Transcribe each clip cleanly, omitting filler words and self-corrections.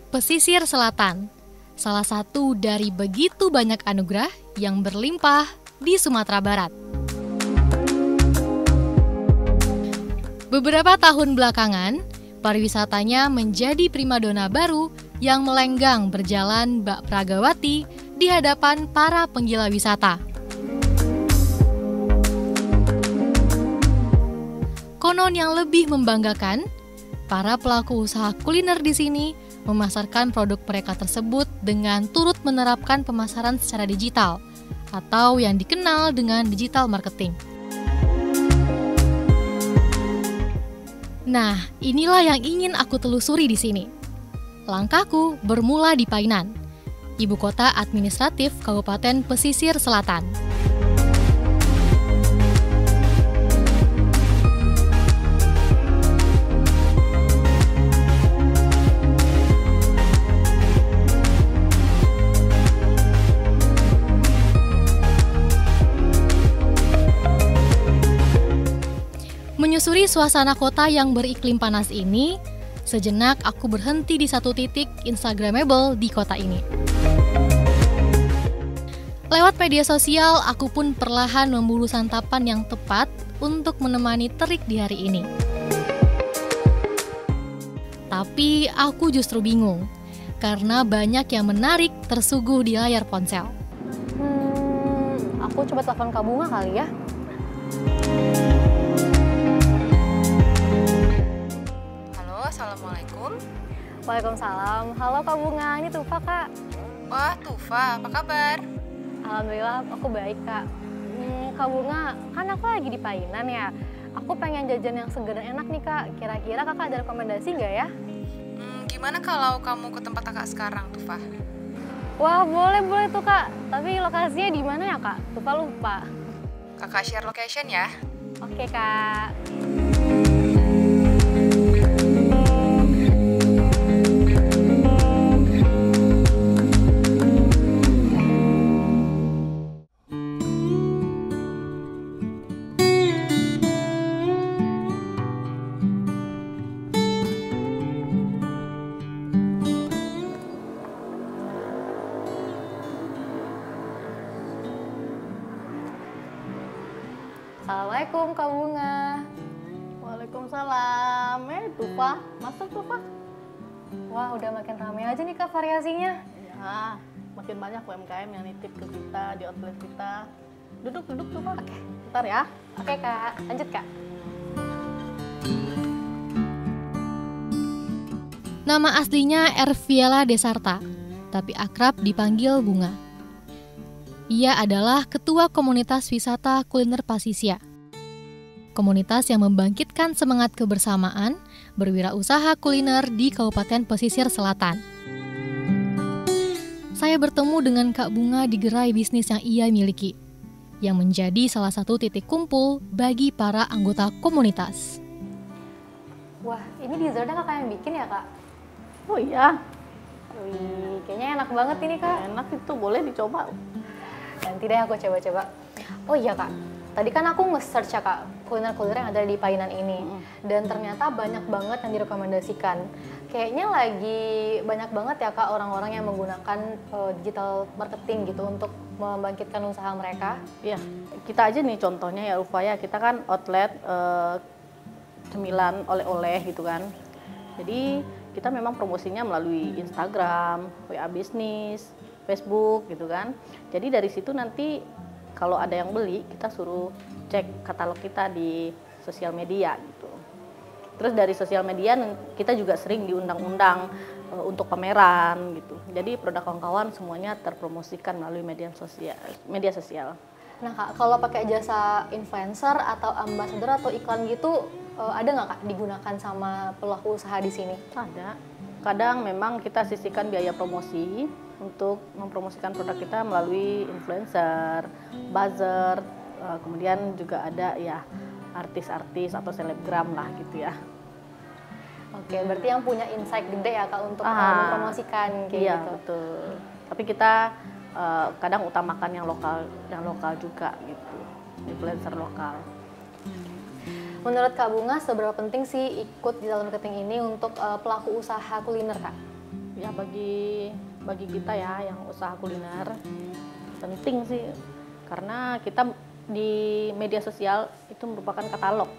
Pesisir Selatan, salah satu dari begitu banyak anugerah yang berlimpah di Sumatera Barat. Beberapa tahun belakangan, pariwisatanya menjadi primadona baru yang melenggang berjalan bak pragawati di hadapan para penggila wisata. Konon yang lebih membanggakan, para pelaku usaha kuliner di sini memasarkan produk mereka tersebut dengan turut menerapkan pemasaran secara digital atau yang dikenal dengan digital marketing. Nah, inilah yang ingin aku telusuri di sini. Langkahku bermula di Painan, ibu kota administratif Kabupaten Pesisir Selatan. Menyusuri suasana kota yang beriklim panas ini, sejenak aku berhenti di satu titik Instagramable di kota ini. Lewat media sosial, aku pun perlahan memburu santapan yang tepat untuk menemani terik di hari ini. Tapi aku justru bingung, karena banyak yang menarik tersuguh di layar ponsel. Aku coba telepon Kak Bunga kali ya. Assalamualaikum. Waalaikumsalam. Halo Kak Bunga, ini Tufa Kak. Wah, Tufa, apa kabar? Alhamdulillah, aku baik Kak. Kak Bunga, kan aku lagi di Painan ya. Aku pengen jajan yang seger dan enak nih Kak. Kira-kira Kakak ada rekomendasi nggak ya? Gimana kalau kamu ke tempat kakak sekarang, Tufa? Wah, boleh tuh Kak. Tapi lokasinya di mana ya Kak? Tufa lupa. Kakak share location ya. Oke Kak. Assalamualaikum Kak Bunga. Waalaikumsalam. Tufa, masuk Tufa. Wah, udah makin ramai aja nih Kak variasinya. Ya, makin banyak UMKM yang nitip ke kita di outlet kita. Duduk Tufa. Oke. Bentar ya. Oke Kak, lanjut Kak. Nama aslinya Erviela Desarta, tapi akrab dipanggil Bunga. Ia adalah ketua komunitas wisata kuliner Pasisia. Komunitas yang membangkitkan semangat kebersamaan berwirausaha kuliner di Kabupaten Pesisir Selatan. Saya bertemu dengan Kak Bunga di gerai bisnis yang ia miliki, yang menjadi salah satu titik kumpul bagi para anggota komunitas. Wah, ini dessertnya Kakak yang bikin ya Kak? Oh iya, Wih, kayaknya enak banget ini Kak. enak itu, boleh dicoba. Nanti deh aku coba-coba. Oh iya Kak, tadi kan aku nge-search ya Kak, kuliner-kuliner yang ada di Painan ini. Dan ternyata banyak banget yang direkomendasikan. Kayaknya lagi banyak banget ya Kak orang-orang yang menggunakan digital marketing gitu untuk membangkitkan usaha mereka. Iya, kita aja nih contohnya ya Rufaya, kita kan outlet cemilan oleh-oleh gitu kan. Jadi kita memang promosinya melalui Instagram, WA bisnis, Facebook gitu kan. Jadi dari situ nanti kalau ada yang beli, kita suruh cek katalog kita di sosial media gitu. Terus dari sosial media kita juga sering diundang-undang untuk pameran gitu. Jadi produk kawan-kawan semuanya terpromosikan melalui media sosial. Nah Kak, kalau pakai jasa influencer atau ambassador atau iklan gitu, ada nggak Kak digunakan sama pelaku usaha di sini? Ada. Kadang memang kita sisihkan biaya promosi untuk mempromosikan produk kita melalui influencer, buzzer, kemudian juga ada ya artis-artis atau selebgram lah gitu ya. Oke, berarti yang punya insight gede ya Kak untuk mempromosikan kayak iya, gitu. Betul. Tapi kita kadang utamakan yang lokal juga gitu, influencer lokal. Menurut Kak Bunga, seberapa penting sih ikut digital marketing ini untuk pelaku usaha kuliner Kak? Ya bagi kita ya yang usaha kuliner penting sih, karena kita di media sosial itu merupakan katalog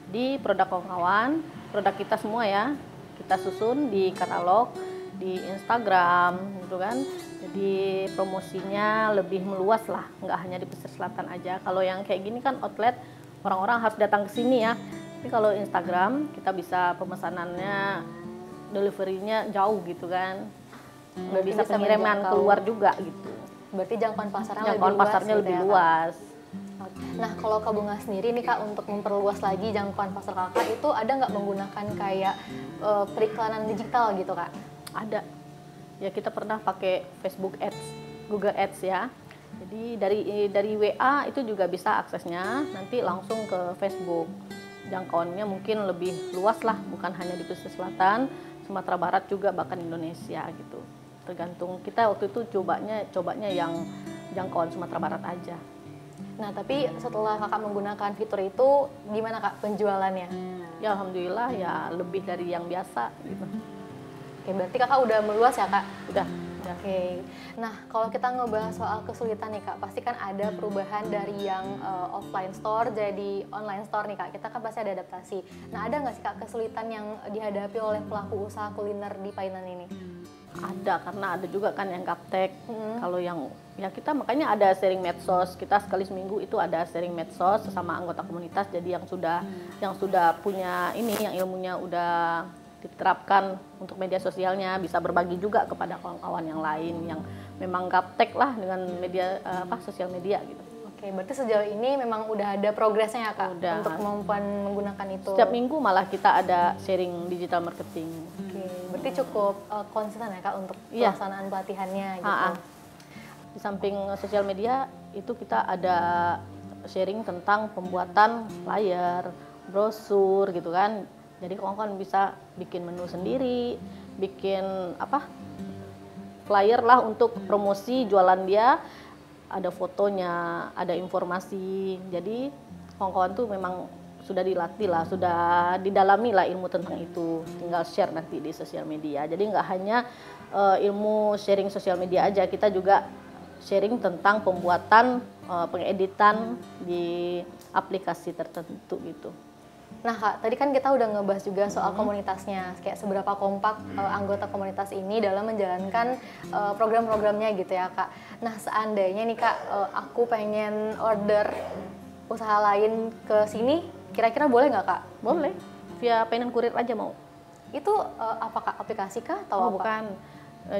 di produk kawan-kawan, produk kita semua ya, kita susun di katalog di Instagram gitu kan. Jadi promosinya lebih meluas lah, nggak hanya di pesisir selatan aja. Kalau yang kayak gini kan outlet, orang-orang harus datang ke sini ya. Tapi kalau Instagram kita bisa pemesanannya, deliverynya jauh gitu kan. Nggak bisa pengiriman keluar juga gitu. Berarti jangkauan pasarnya lebih luas. Nah, kalau Kak Bunga sendiri nih Kak, untuk memperluas lagi jangkauan pasar Kakak itu ada nggak menggunakan kayak periklanan digital gitu Kak? Ada. Ya kita pernah pakai Facebook Ads, Google Ads ya. Jadi dari WA itu juga bisa aksesnya, nanti langsung ke Facebook. Jangkauannya mungkin lebih luas lah, bukan hanya di pesisir selatan, Sumatera Barat juga, bahkan Indonesia gitu. Tergantung kita waktu itu cobanya yang jangkauan Sumatera Barat aja. Nah, tapi setelah Kakak menggunakan fitur itu, gimana Kak penjualannya? Ya alhamdulillah ya lebih dari yang biasa gitu. Oke, berarti Kakak udah meluas ya Kak? Udah. Oke. Nah, kalau kita ngebahas soal kesulitan nih Kak, pasti kan ada perubahan dari yang offline store jadi online store nih Kak. Kita kan pasti ada adaptasi. Nah, ada nggak sih Kak kesulitan yang dihadapi oleh pelaku usaha kuliner di Painan ini? Ada, karena ada juga kan yang gaptek. Kalau yang ya kita makanya ada sharing medsos. Kita sekali seminggu itu ada sharing medsos sesama anggota komunitas. Jadi yang sudah punya ini, yang ilmunya udah diterapkan untuk media sosialnya, bisa berbagi juga kepada kawan-kawan yang lain yang memang gaptek lah dengan media sosial media gitu. Oke, berarti sejauh ini memang udah ada progresnya ya Kak? Udah. Untuk kemampuan menggunakan itu? Setiap minggu malah kita ada sharing digital marketing. Oke, berarti cukup konsisten ya Kak untuk pelaksanaan pelatihannya gitu? Di samping sosial media itu kita ada sharing tentang pembuatan flyer, brosur gitu kan. Jadi kawan-kawan bisa bikin menu sendiri, bikin flyer lah untuk promosi jualan dia, ada fotonya, ada informasi. Jadi kawan-kawan tuh memang sudah dilatih lah, sudah didalami lah ilmu tentang itu. Tinggal share nanti di sosial media. Jadi nggak hanya ilmu sharing sosial media aja, kita juga sharing tentang pembuatan, pengeditan di aplikasi tertentu gitu. Nah Kak, tadi kan kita udah ngebahas juga soal komunitasnya, kayak seberapa kompak anggota komunitas ini dalam menjalankan program-programnya gitu ya Kak. Nah seandainya nih Kak, aku pengen order usaha lain ke sini, kira-kira boleh nggak Kak? Boleh, via Painan Kurir aja mau. Itu apa Kak, aplikasi kah atau apa? Bukan.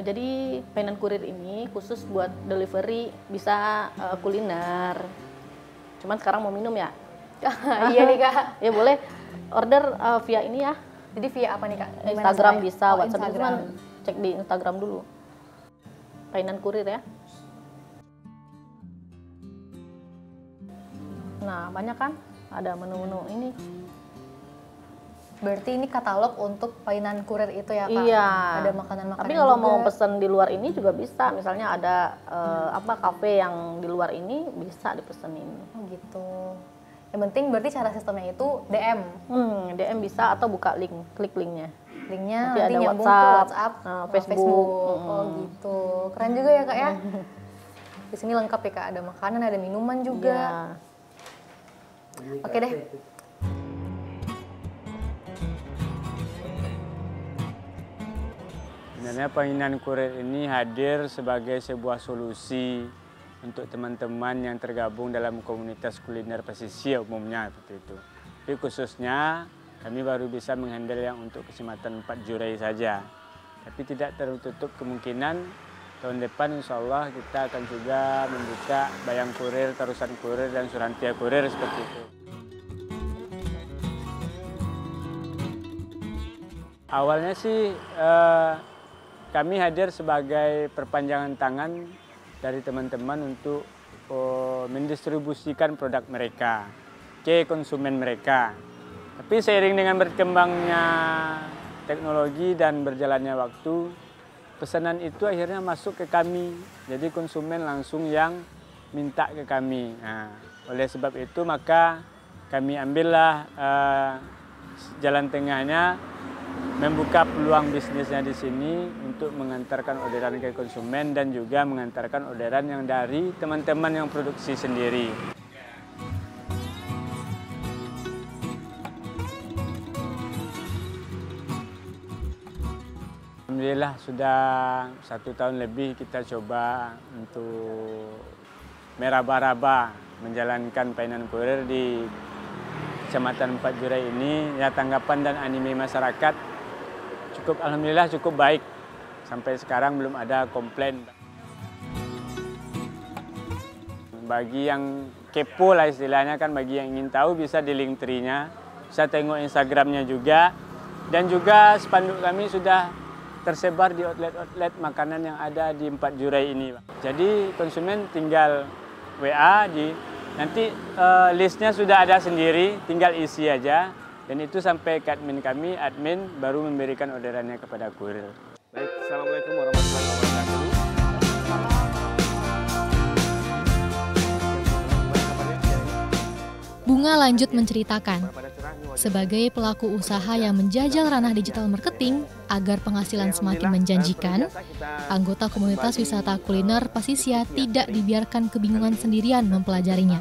Jadi Painan Kurir ini khusus buat delivery, bisa kuliner. Cuman sekarang mau minum ya? Iya nih Kak. Ya boleh order via ini ya. Jadi via apa nih Kak? Instagram bisa, WhatsApp Instagram. cuman cek di Instagram dulu. Painan Kurir ya. Nah banyak kan, ada menu-menu ini. Berarti ini katalog untuk Painan Kurir itu ya Kak? Iya. Ada makanan-makanan. Tapi kalau juga. mau pesen di luar ini juga bisa. Misalnya ada kafe yang di luar ini bisa dipesenin. Oh gitu. Yang penting berarti cara sistemnya itu DM. DM bisa atau buka link, klik linknya. Linknya nanti ada nyambung WhatsApp, ke WhatsApp, Facebook. Oh gitu. Keren juga ya Kak ya. Di sini lengkap ya Kak. Ada makanan, ada minuman juga. Ya. Oke deh. Sebenarnya Painan Kurir ini hadir sebagai sebuah solusi untuk teman-teman yang tergabung dalam komunitas kuliner pesisir umumnya seperti itu. Tapi khususnya kami baru bisa menghandle yang untuk Kecamatan 4 Jurai saja. Tapi tidak tertutup kemungkinan tahun depan insya Allah kita akan juga membuka Bayang Kurir, Tarusan Kurir, dan Surantia Kurir seperti itu. Awalnya sih kami hadir sebagai perpanjangan tangan dari teman-teman untuk mendistribusikan produk mereka ke konsumen mereka. Tapi seiring dengan berkembangnya teknologi dan berjalannya waktu, pesanan itu akhirnya masuk ke kami. Jadi konsumen langsung yang minta ke kami. Nah, oleh sebab itu maka kami ambillah jalan tengahnya membuka peluang bisnisnya di sini untuk mengantarkan orderan ke konsumen dan juga mengantarkan orderan yang dari teman-teman yang produksi sendiri. Alhamdulillah sudah 1 tahun lebih kita coba untuk meraba-raba menjalankan pelayanan kurir di Kecamatan Empat Jurai ini. Ya, tanggapan dan anime masyarakat alhamdulillah cukup baik. Sampai sekarang belum ada komplain. Bagi yang kepo lah istilahnya kan, bagi yang ingin tahu bisa di link tree-nya, bisa tengok Instagramnya juga. Dan juga spanduk kami sudah tersebar di outlet-outlet makanan yang ada di Empat Jurai ini. Jadi konsumen tinggal WA, nanti listnya sudah ada sendiri, tinggal isi aja. Dan itu sampai ke admin kami, admin baru memberikan orderannya kepada kurir. Baik, Assalamualaikum warahmatullahi wabarakatuh. Bunga lanjut menceritakan, sebagai pelaku usaha yang menjajal ranah digital marketing agar penghasilan semakin menjanjikan, anggota komunitas wisata kuliner Pasisia tidak dibiarkan kebingungan sendirian mempelajarinya.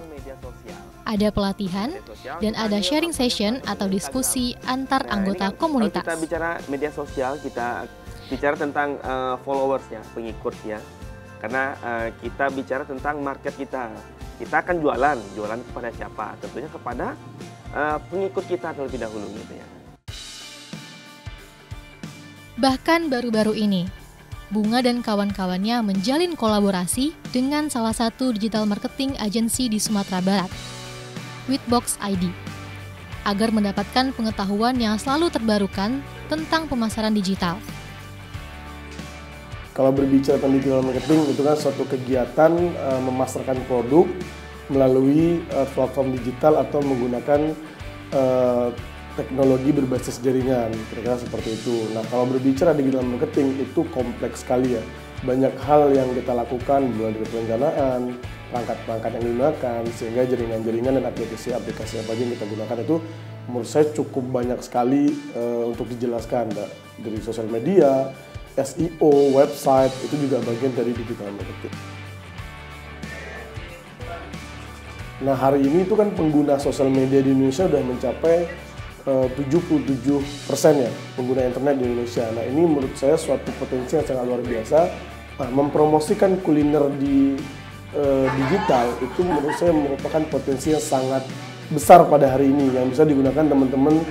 Ada pelatihan dan ada sharing session atau diskusi antar anggota komunitas. Kita bicara media sosial, kita bicara tentang followers ya, pengikut ya. Karena kita bicara tentang market kita. Kita akan jualan kepada siapa? Tentunya kepada pengikut kita terlebih dahulu gitu ya. Bahkan baru-baru ini, Bunga dan kawan-kawannya menjalin kolaborasi dengan salah satu digital marketing agency di Sumatera Barat, Witbox ID, agar mendapatkan pengetahuan yang selalu terbarukan tentang pemasaran digital. Kalau berbicara tentang digital marketing, itu kan suatu kegiatan memasarkan produk melalui platform digital atau menggunakan teknologi berbasis jaringan, kira-kira seperti itu. Nah, kalau berbicara digital marketing itu kompleks sekali ya. Banyak hal yang kita lakukan, mulai dari perencanaan, perangkat-perangkat yang digunakan, sehingga jaringan-jaringan dan aplikasi-aplikasi apa aja yang kita gunakan itu menurut saya cukup banyak sekali untuk dijelaskan. Dari sosial media, SEO, website, itu juga bagian dari digital marketing. Nah, hari ini itu kan pengguna sosial media di Indonesia sudah mencapai 77% ya pengguna internet di Indonesia. Nah, ini menurut saya suatu potensi yang sangat luar biasa. Nah, mempromosikan kuliner di digital itu menurut saya merupakan potensi yang sangat besar pada hari ini yang bisa digunakan teman-teman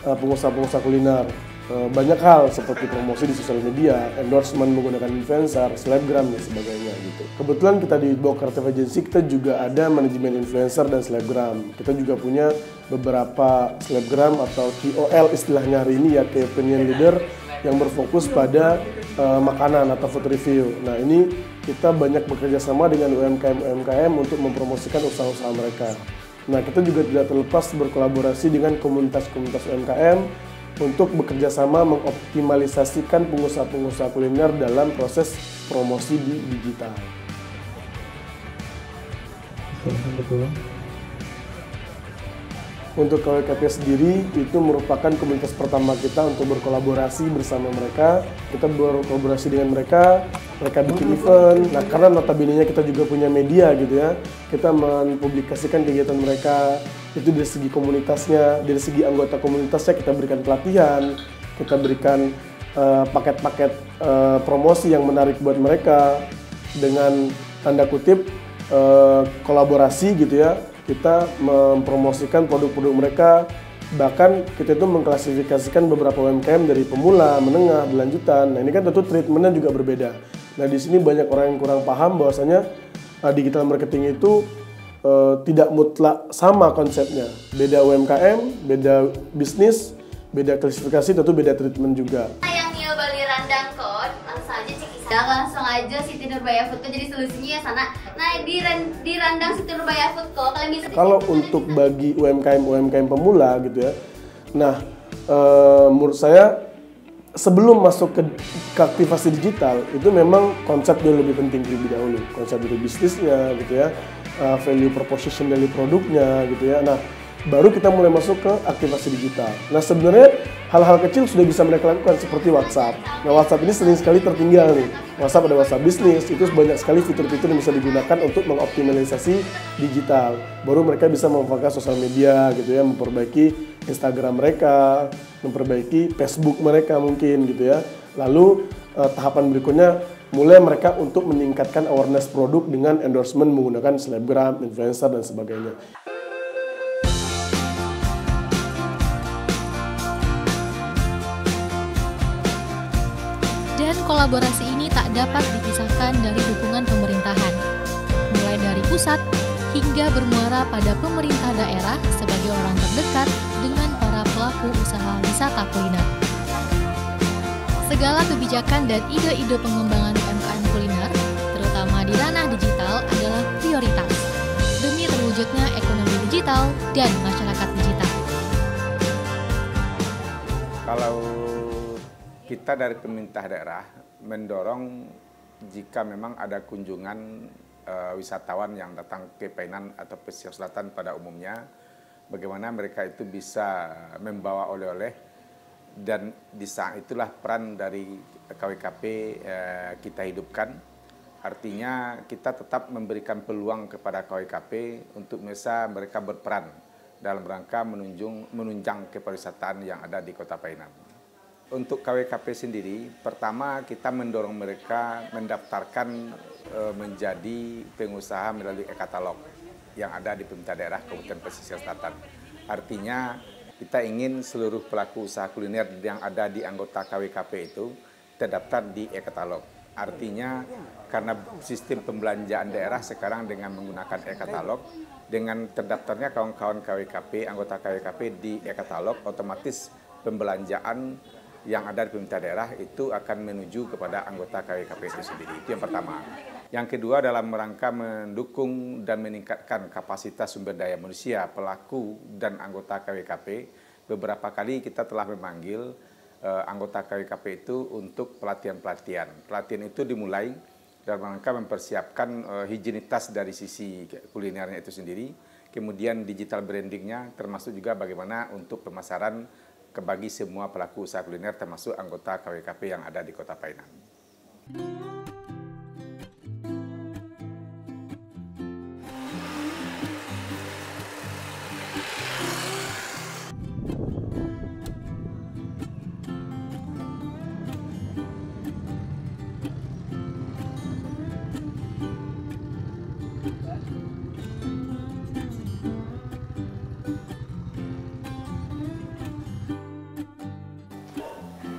pengusaha-pengusaha kuliner. Banyak hal seperti promosi di sosial media, endorsement menggunakan influencer, selebgram dan sebagainya gitu. Kebetulan kita di Witbox Creative Agency kita juga ada manajemen influencer dan selebgram. Kita juga punya beberapa selebgram atau KOL istilahnya hari ini ya, Key Opinion Leader yang berfokus pada makanan atau food review. Nah, ini kita banyak bekerja sama dengan UMKM untuk mempromosikan usaha-usaha mereka. Nah, kita juga tidak terlepas berkolaborasi dengan komunitas-komunitas UMKM untuk bekerja sama mengoptimalisasikan pengusaha-pengusaha kuliner dalam proses promosi di digital. Betul. Untuk KWKP sendiri itu merupakan komunitas pertama kita untuk berkolaborasi bersama mereka. Kita berkolaborasi dengan mereka bikin event. Nah, karena notabene-nya kita juga punya media gitu ya, kita mempublikasikan kegiatan mereka. Itu dari segi komunitasnya, dari segi anggota komunitasnya kita berikan pelatihan, kita berikan paket-paket promosi yang menarik buat mereka dengan tanda kutip kolaborasi gitu ya. Kita mempromosikan produk-produk mereka, bahkan kita itu mengklasifikasikan beberapa UMKM dari pemula, menengah, berlanjutan. Nah, ini kan tentu treatmentnya juga berbeda. Nah, di sini banyak orang yang kurang paham bahwasanya digital marketing itu tidak mutlak sama konsepnya. Beda UMKM, beda bisnis, beda klasifikasi, tentu beda treatment juga. Yang Nio Bali Randang Kod, langsung aja cek langsung aja Siti Nurbaya Food Co, jadi solusinya ya sana. Nah, di Randang Siti Nurbaya Food Co kalian bisa. Kalau untuk bagi UMKM pemula gitu ya. Nah, menurut saya sebelum masuk ke aktivasi digital itu memang konsep dulu lebih penting terlebih dahulu. Konsep dari bisnisnya gitu ya, value proposition dari produknya gitu ya. Nah, baru kita mulai masuk ke aktivasi digital. Nah sebenarnya hal-hal kecil sudah bisa mereka lakukan seperti WhatsApp. Nah WhatsApp ini sering sekali tertinggal nih. WhatsApp ada WhatsApp bisnis, itu banyak sekali fitur-fitur yang bisa digunakan untuk mengoptimalisasi digital. Baru mereka bisa memanfaatkan sosial media gitu ya, memperbaiki Instagram mereka, memperbaiki Facebook mereka mungkin gitu ya. Lalu tahapan berikutnya mulai mereka untuk meningkatkan awareness produk dengan endorsement menggunakan selebgram, influencer dan sebagainya. Dan kolaborasi ini tak dapat dipisahkan dari dukungan pemerintahan, mulai dari pusat hingga bermuara pada pemerintah daerah sebagai orang terdekat dengan para pelaku usaha wisata kuliner. Segala kebijakan dan ide-ide pengembangan UMKM kuliner, terutama di ranah digital, adalah prioritas demi terwujudnya ekonomi digital dan masyarakat digital. Kalau kita dari pemerintah daerah mendorong jika memang ada kunjungan wisatawan yang datang ke Painan atau pesisir selatan pada umumnya, bagaimana mereka itu bisa membawa oleh-oleh, dan di saat itulah peran dari KWKP kita hidupkan. Artinya kita tetap memberikan peluang kepada KWKP untuk bisa mereka berperan dalam rangka menunjang kepariwisataan yang ada di Kota Painan. Untuk KWKP sendiri, pertama kita mendorong mereka mendaftarkan menjadi pengusaha melalui e-katalog yang ada di pemerintah daerah Kabupaten Pesisir Selatan. Artinya kita ingin seluruh pelaku usaha kuliner yang ada di anggota KWKP itu terdaftar di e-katalog. Artinya karena sistem pembelanjaan daerah sekarang dengan menggunakan e-katalog, dengan terdaftarnya kawan-kawan KWKP, anggota KWKP di e-katalog, otomatis pembelanjaan yang ada di pemerintah daerah itu akan menuju kepada anggota KWKP itu sendiri. Itu yang pertama. Yang kedua, dalam rangka mendukung dan meningkatkan kapasitas sumber daya manusia pelaku dan anggota KWKP, beberapa kali kita telah memanggil anggota KWKP itu untuk pelatihan-pelatihan. Pelatihan itu dimulai dalam rangka mempersiapkan higienitas dari sisi kulinernya itu sendiri, kemudian digital brandingnya, termasuk juga bagaimana untuk pemasaran bagi semua pelaku usaha kuliner termasuk anggota KWKP yang ada di Kota Painan.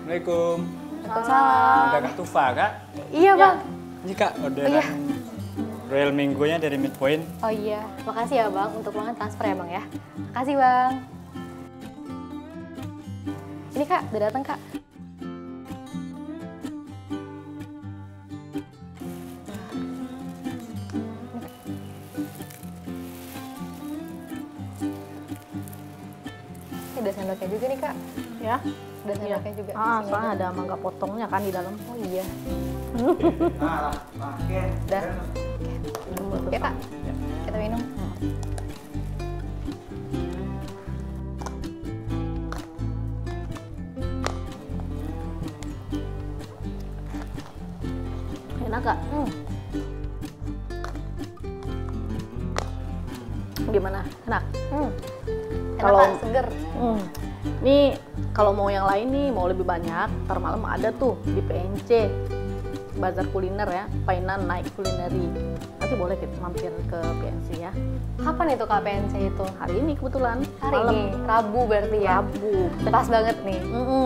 Assalamualaikum. Waalaikumsalam. Ada Kak Tufa, Kak? Iya bang. Ini Kak, orderan Royal Mango-nya dari Midpoint. Oh iya, makasih ya bang untuk uang transfer ya bang ya. Makasih bang. Ini kak, udah datang kak. Ini ada sendoknya juga nih kak. Ya. Ada sendoknya juga. Soalnya ada mangga potongnya kan di dalam. Oh iya. Udah. Oke kak, kita minum. Enak gak? Gimana? Enak? Kalau seger. Ini kalau mau yang lain nih, mau lebih banyak, ntar malam ada tuh di PNC, Bazar Kuliner ya, Painan Night Culinary. Nanti boleh kita mampir ke PNC ya. Kapan itu kak PNC itu? Hari ini kebetulan. Hari malam. ini, Rabu berarti ya? Rabu. Pas banget nih.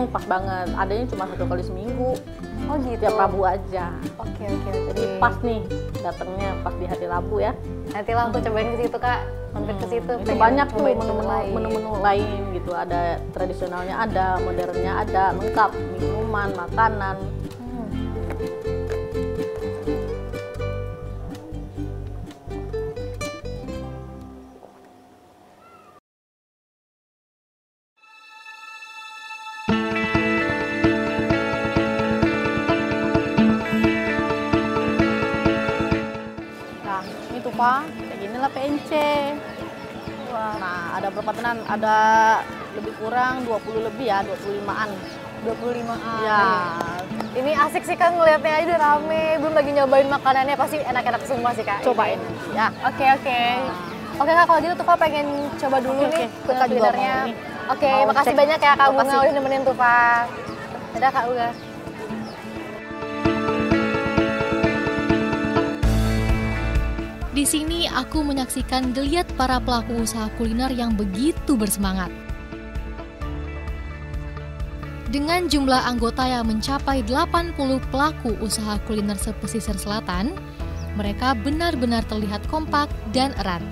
Pas banget. Adanya cuma 1 kali seminggu. Oh gitu? Tiap Rabu aja. Oke. Jadi pas nih, datangnya pas di hari Rabu ya. Nanti lah aku cobain ke situ kak, mampir ke situ. Itu banyak tuh menu-menu lain gitu. Ada tradisionalnya, ada modernnya, ada lengkap, minuman, makanan. Nah, ini tuh Pak, kayak gini lah PNC. Nah, ada berapa tenan? Ada lebih kurang 20 lebih ya, 25-an. 25-an. Ya. Ini asik sih Kak ngeliatnya aja udah rame. Belum lagi nyobain makanannya, pasti enak-enak semua sih Kak. Cobain ini. nanti ya. Oke. Oke Kak, kalau gitu Tufa pengen coba dulu nih Kita juga kulinernya. mau nih. Oke, Mau makasih cek banyak ya Kak Bunga lokasi. udah nemenin Tufa. Dadah Kak Bunga. Di sini aku menyaksikan geliat para pelaku usaha kuliner yang begitu bersemangat. Dengan jumlah anggota yang mencapai 80 pelaku usaha kuliner sepesisir selatan, mereka benar-benar terlihat kompak dan erat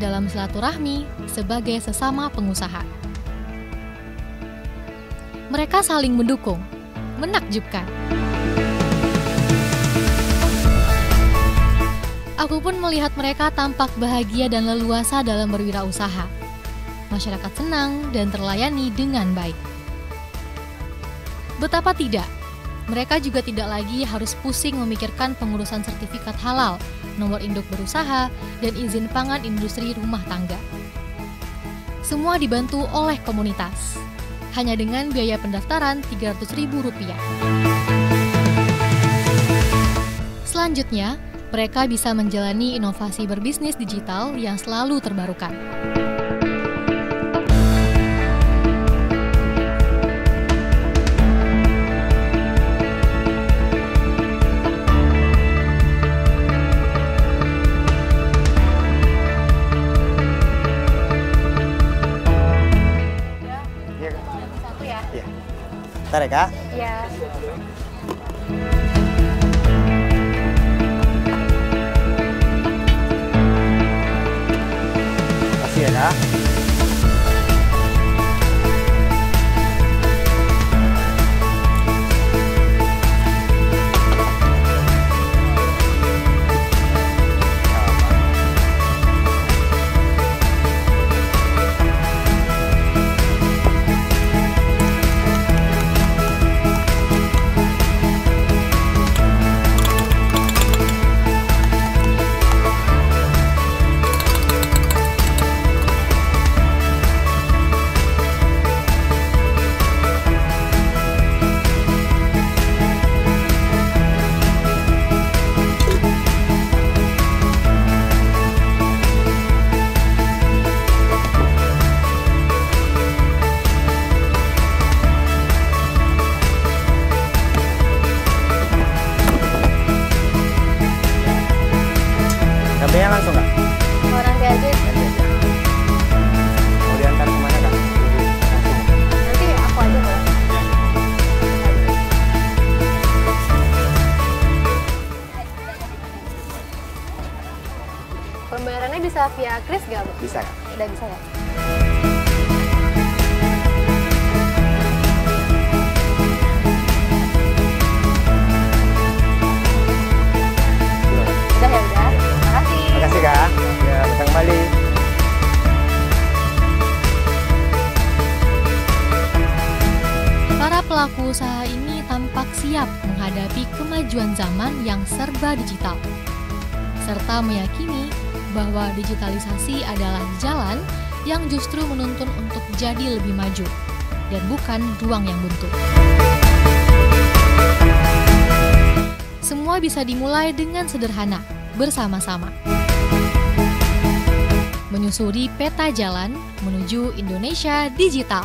dalam silaturahmi sebagai sesama pengusaha. Mereka saling mendukung, menakjubkan. Aku pun melihat mereka tampak bahagia dan leluasa dalam berwirausaha. Masyarakat senang dan terlayani dengan baik. Betapa tidak, mereka juga tidak lagi harus pusing memikirkan pengurusan sertifikat halal, nomor induk berusaha, dan izin pangan industri rumah tangga. Semua dibantu oleh komunitas, hanya dengan biaya pendaftaran Rp300.000. Selanjutnya, mereka bisa menjalani inovasi berbisnis digital yang selalu terbarukan. Satu ya? Iya. Bentar ya, Kak. Iya. Makasih ya, Kak. Cabenya langsung, Kak? Oh, nanti aja. Mau diantar kemana, Kak? Nanti aku aja boleh. Pembayarannya bisa via Kris nggak, Bu? Bisa, Kak. Udah bisa ya? Udah ya, udah. Makasih. Makasih, Kak. Ya, datang kembali. Para pelaku usaha ini tampak siap menghadapi kemajuan zaman yang serba digital, serta meyakini bahwa digitalisasi adalah jalan yang justru menuntun untuk jadi lebih maju, dan bukan ruang yang buntu. Semua bisa dimulai dengan sederhana, bersama-sama. Menyusuri peta jalan menuju Indonesia digital.